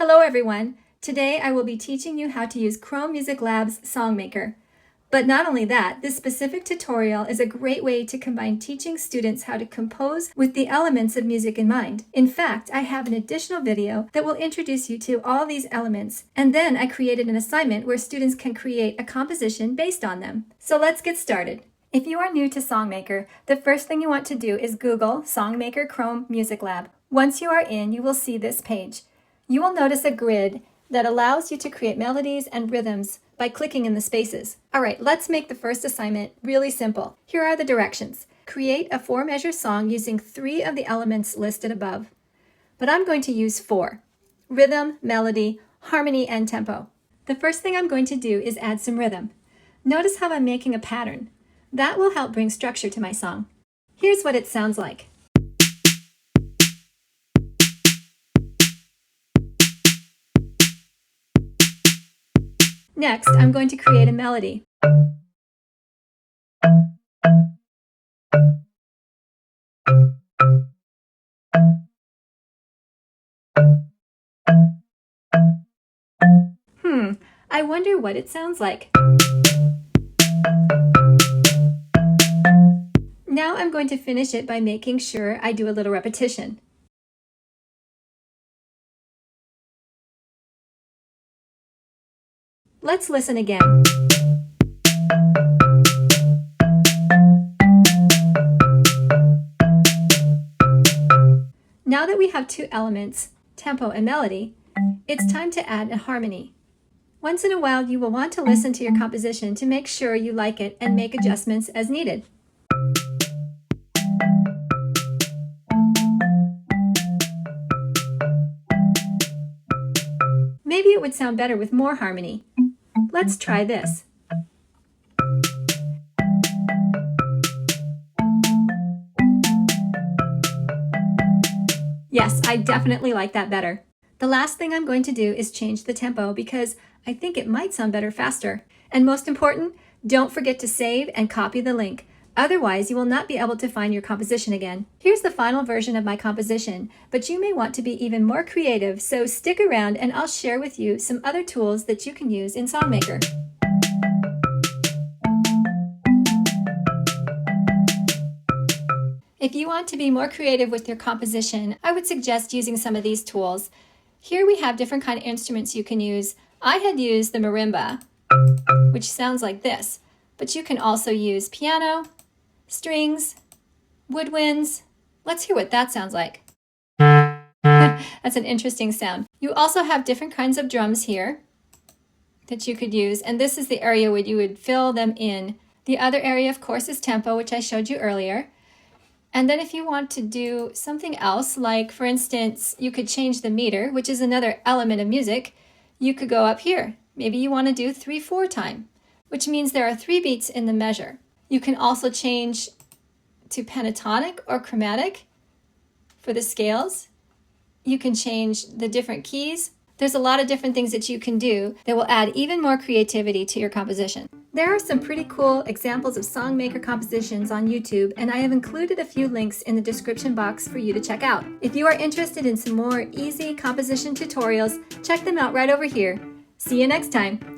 Hello everyone! Today I will be teaching you how to use Chrome Music Lab's Songmaker. But not only that, this specific tutorial is a great way to combine teaching students how to compose with the elements of music in mind. In fact, I have an additional video that will introduce you to all these elements, and then I created an assignment where students can create a composition based on them. So let's get started. If you are new to Songmaker, the first thing you want to do is Google Songmaker Chrome Music Lab. Once you are in, you will see this page. You will notice a grid that allows you to create melodies and rhythms by clicking in the spaces. All right, let's make the first assignment really simple. Here are the directions. Create a 4-measure song using 3 of the elements listed above. But I'm going to use 4: rhythm, melody, harmony, and tempo. The first thing I'm going to do is add some rhythm. Notice how I'm making a pattern. That will help bring structure to my song. Here's what it sounds like. Next, I'm going to create a melody. I wonder what it sounds like. Now I'm going to finish it by making sure I do a little repetition. Let's listen again. Now that we have 2 elements, tempo and melody, it's time to add a harmony. Once in a while, you will want to listen to your composition to make sure you like it and make adjustments as needed. Maybe it would sound better with more harmony. Let's try this. Yes, I definitely like that better. The last thing I'm going to do is change the tempo because I think it might sound better faster. And most important, don't forget to save and copy the link. Otherwise, you will not be able to find your composition again. Here's the final version of my composition, but you may want to be even more creative, so stick around and I'll share with you some other tools that you can use in Songmaker. If you want to be more creative with your composition, I would suggest using some of these tools. Here we have different kind of instruments you can use. I had used the marimba, which sounds like this, but you can also use piano, strings, woodwinds. Let's hear what that sounds like. That's an interesting sound. You also have different kinds of drums here that you could use, and this is the area where you would fill them in. The other area, of course, is tempo, which I showed you earlier. And then if you want to do something else, like for instance, you could change the meter, which is another element of music, you could go up here. Maybe you want to do 3/4 time, which means there are 3 beats in the measure. You can also change to pentatonic or chromatic for the scales. You can change the different keys. There's a lot of different things that you can do that will add even more creativity to your composition. There are some pretty cool examples of Songmaker compositions on YouTube, and I have included a few links in the description box for you to check out. If you are interested in some more easy composition tutorials, check them out right over here. See you next time.